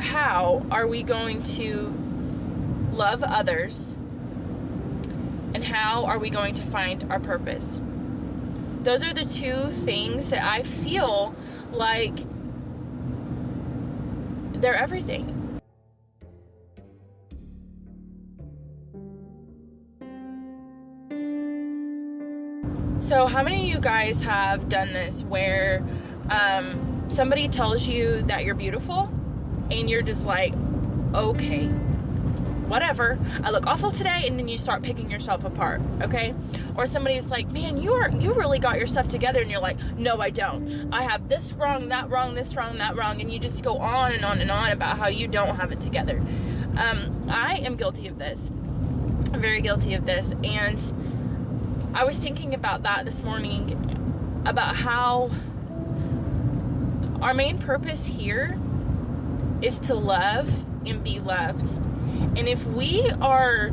how are we going to love others, and how are we going to find our purpose? Those are the two things that I feel like they're everything. So how many of you guys have done this where somebody tells you that you're beautiful and you're just like, okay, whatever, I look awful today, and then you start picking yourself apart, okay? Or somebody's like, man, you really got your stuff together, and you're like, no, I don't. I have this wrong, that wrong, this wrong, that wrong, and you just go on and on and on about how you don't have it together. I am guilty of this. I'm very guilty of this, and I was thinking about that this morning, about how our main purpose here is to love and be loved. And if we are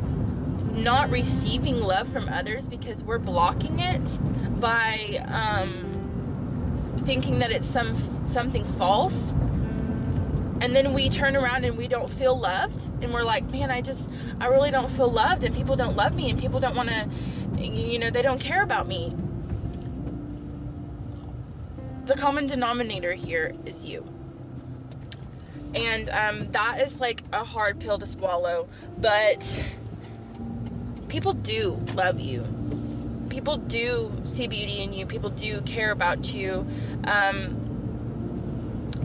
not receiving love from others because we're blocking it by thinking that it's something false, and then we turn around and we don't feel loved, and we're like, man, I really don't feel loved, and people don't love me, and people don't want to, they don't care about me. The common denominator here is you. And that is like a hard pill to swallow, but people do love you. People do see beauty in you. People do care about you.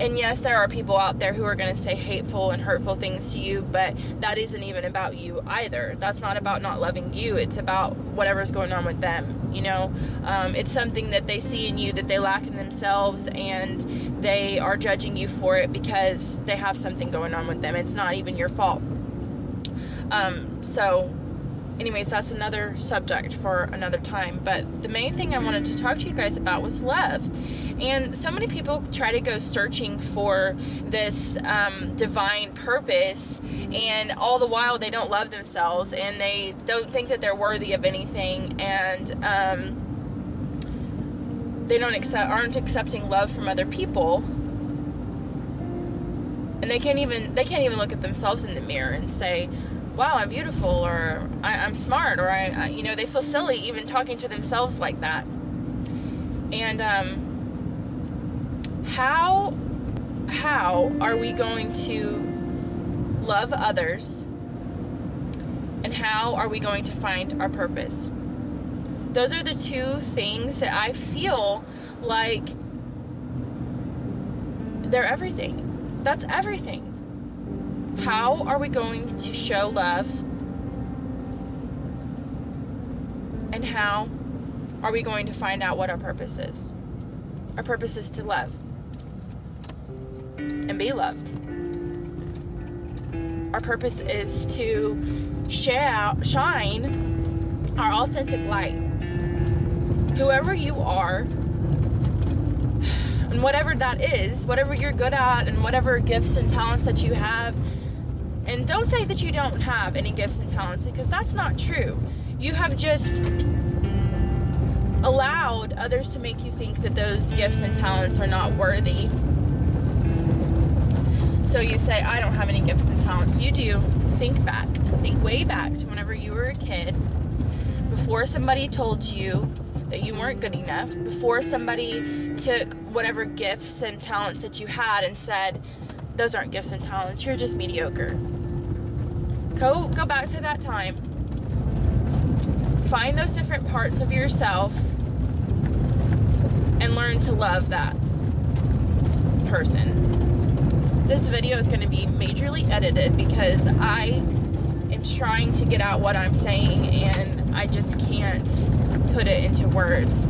And yes, there are people out there who are going to say hateful and hurtful things to you, but that isn't even about you either. That's not about not loving you. It's about whatever's going on with them, It's something that they see in you that they lack in themselves, and they are judging you for it because they have something going on with them. It's not even your fault. So anyways, that's another subject for another time. But the main thing I wanted to talk to you guys about was love. And so many people try to go searching for this divine purpose, and all the while they don't love themselves, and they don't think that they're worthy of anything, and they aren't accepting love from other people, and they can't even look at themselves in the mirror and say, wow, I'm beautiful, or I'm smart, or they feel silly even talking to themselves like that. And how are we going to love others, and how are we going to find our purpose? Those are the two things that I feel like they're everything. That's everything. How are we going to show love, and how are we going to find out what our purpose is? Our purpose is to love and be loved. Our purpose is to shine our authentic light. Whoever you are, and whatever that is, whatever you're good at, and whatever gifts and talents that you have. And don't say that you don't have any gifts and talents, because that's not true. You have just allowed others to make you think that those gifts and talents are not worthy. So you say, I don't have any gifts and talents. You do. Think back. Think way back to whenever you were a kid, before somebody told you that you weren't good enough, before somebody took whatever gifts and talents that you had and said, those aren't gifts and talents, you're just mediocre. Go back to that time. Find those different parts of yourself and learn to love that person. This video is going to be majorly edited because I am trying to get out what I'm saying, and I just can't put it into words.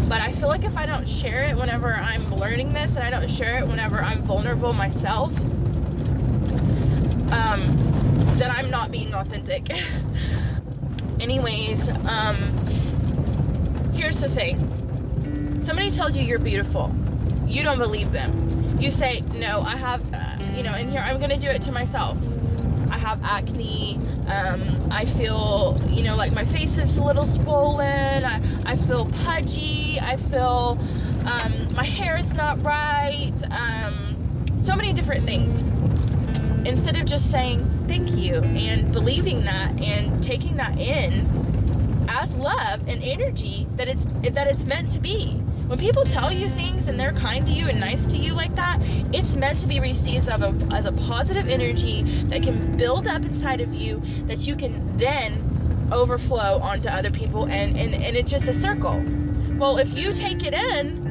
But I feel like if I don't share it whenever I'm learning this, and I don't share it whenever I'm vulnerable myself, then I'm not being authentic. Anyways, here's the thing. Somebody tells you you're beautiful. You don't believe them. You say, no, I have, and here, I'm going to do it to myself. I have acne. I feel, like my face is a little swollen. I feel pudgy. I feel my hair is not right. So many different things. instead of just saying thank you and believing that and taking that in as love and energy that it's meant to be. When people tell you things and they're kind to you and nice to you like that, it's meant to be received as a positive energy that can build up inside of you, that you can then overflow onto other people, and it's just a circle. Well, if you take it in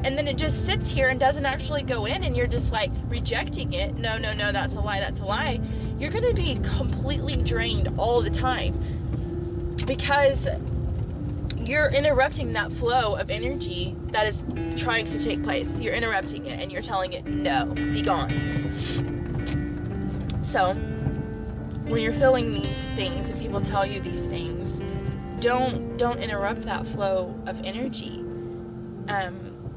and then it just sits here and doesn't actually go in, and you're just like rejecting it, no, that's a lie, you're going to be completely drained all the time, because you're interrupting that flow of energy that is trying to take place. You're interrupting it and you're telling it, no, be gone. So when you're feeling these things and people tell you these things, don't interrupt that flow of energy.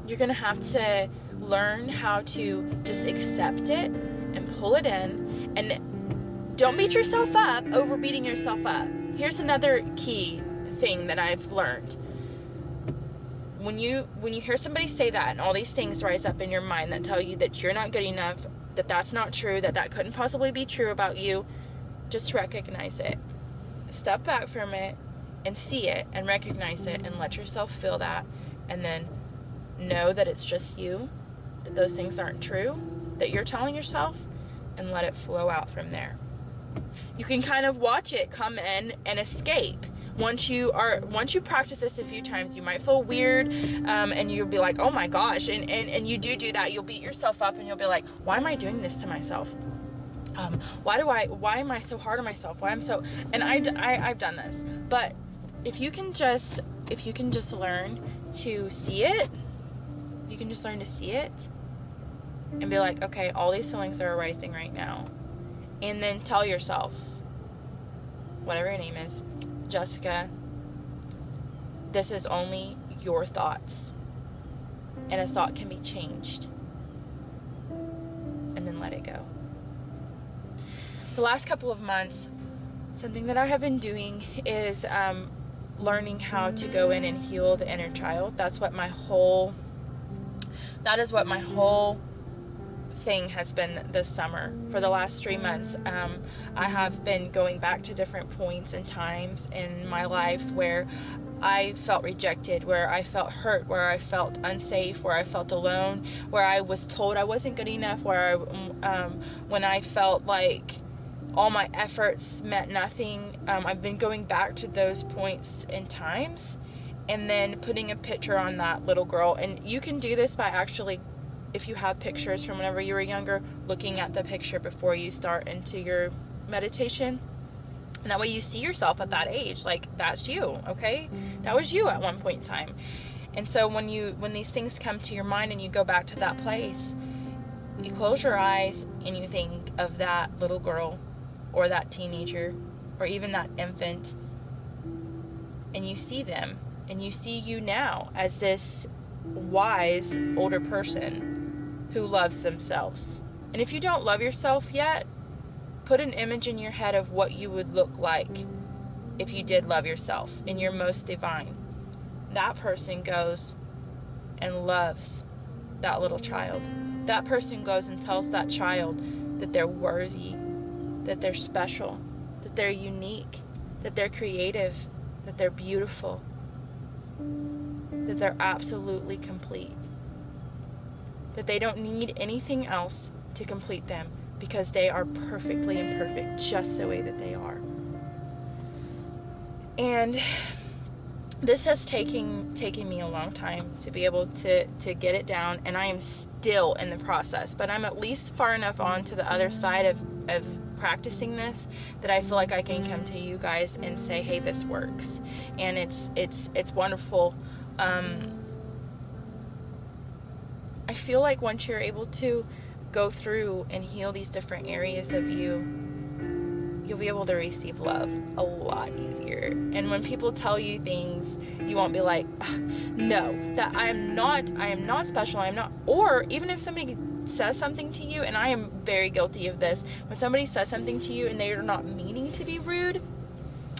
You're gonna have to learn how to just accept it and pull it in, and don't beat yourself up over beating yourself up. Here's another key thing that I've learned. When you hear somebody say that and all these things rise up in your mind that tell you that you're not good enough, that that's not true, that couldn't possibly be true about you, just recognize it. Step back from it and see it and recognize it and let yourself feel that, and then know that it's just you, that those things aren't true, that you're telling yourself, and let it flow out from there. You can kind of watch it come in and escape. Once you practice this a few times, you might feel weird, and you'll be like, oh my gosh, and you do that. You'll beat yourself up and you'll be like, why am I doing this to myself? Why am I so hard on myself? And I've done this. But if you can just learn to see it, and be like, okay, all these feelings are arising right now, and then tell yourself, whatever your name is, Jessica, this is only your thoughts, and a thought can be changed, and then let it go. The last couple of months, something that I have been doing is learning how to go in and heal the inner child. That is what my whole thing has been this summer. For the last 3 months, I have been going back to different points and times in my life where I felt rejected, where I felt hurt, where I felt unsafe, where I felt alone, where I was told I wasn't good enough, when I felt like all my efforts meant nothing. I've been going back to those points and times, and then putting a picture on that little girl. And you can do this by actually, if you have pictures from whenever you were younger, looking at the picture before you start into your meditation. And that way you see yourself at that age, like, that's you, okay? That was you at one point in time. And so when these things come to your mind and you go back to that place, you close your eyes and you think of that little girl or that teenager or even that infant, and you see them, and you see you now as this wise older person who loves themselves. And if you don't love yourself yet, put an image in your head of what you would look like if you did love yourself in your most divine. That person goes and loves that little child. That person goes and tells that child that they're worthy, that they're special, that they're unique, that they're creative, that they're beautiful, that they're absolutely complete, that they don't need anything else to complete them, because they are perfectly imperfect just the way that they are. And this has taken me a long time to be able to get it down, and I am still in the process, but I'm at least far enough on to the other side of practicing this that I feel like I can come to you guys and say, hey, this works. And it's wonderful. I feel like once you're able to go through and heal these different areas of you, you'll be able to receive love a lot easier. And when people tell you things, you won't be like, no, that I am not special, I'm not. Or even if somebody says something to you, and I am very guilty of this, when somebody says something to you and they're not meaning to be rude,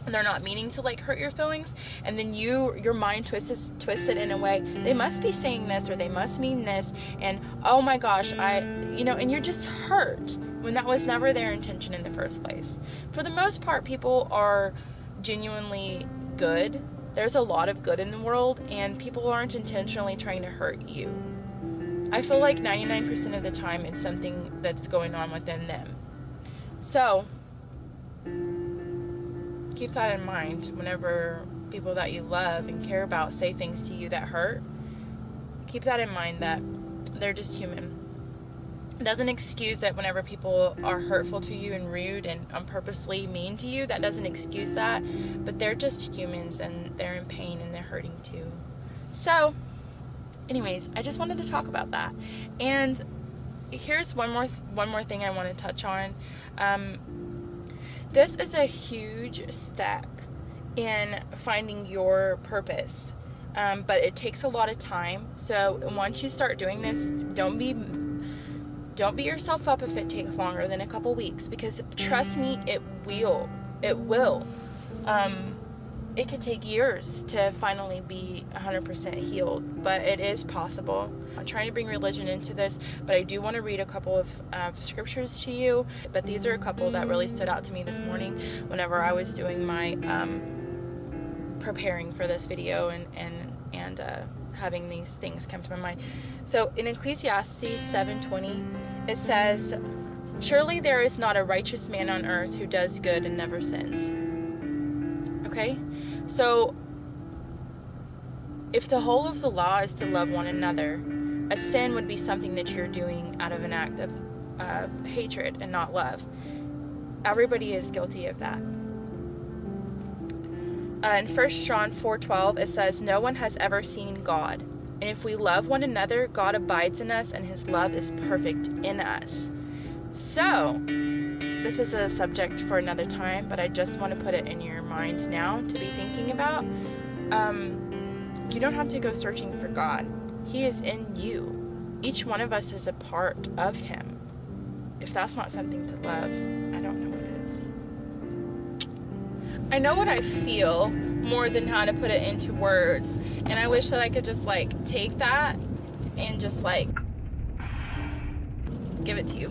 and they're not meaning to like hurt your feelings, and then your mind twists it in a way, they must be saying this or they must mean this, and oh my gosh, and you're just hurt when that was never their intention in the first place. For the most part, people are genuinely good. There's a lot of good in the world, and people aren't intentionally trying to hurt you. I feel like 99% of the time it's something that's going on within them. So, keep that in mind whenever people that you love and care about say things to you that hurt. Keep that in mind, that they're just human. It doesn't excuse it whenever people are hurtful to you and rude and unpurposely mean to you. That doesn't excuse that. But they're just humans, and they're in pain and they're hurting too. So, anyways, I just wanted to talk about that. And here's one more thing I want to touch on. This is a huge step in finding your purpose. But it takes a lot of time. So once you start doing this, don't beat yourself up if it takes longer than a couple weeks, because trust me, it will. It could take years to finally be 100% healed, but it is possible. I'm trying to bring religion into this, but I do want to read a couple of scriptures to you. But these are a couple that really stood out to me this morning whenever I was doing my preparing for this video and having these things come to my mind. So in Ecclesiastes 7:20, it says, "Surely there is not a righteous man on earth who does good and never sins." Okay? So if the whole of the law is to love one another, a sin would be something that you're doing out of an act of hatred and not love. Everybody is guilty of that. In 1 John 4:12, it says, "No one has ever seen God. And if we love one another, God abides in us, and his love is perfect in us." So, this is a subject for another time, but I just want to put it in your mind now to be thinking about. You don't have to go searching for God. He is in you. Each one of us is a part of him. If that's not something to love, I don't know what is. I know what I feel more than how to put it into words, and I wish that I could just take that and just give it to you.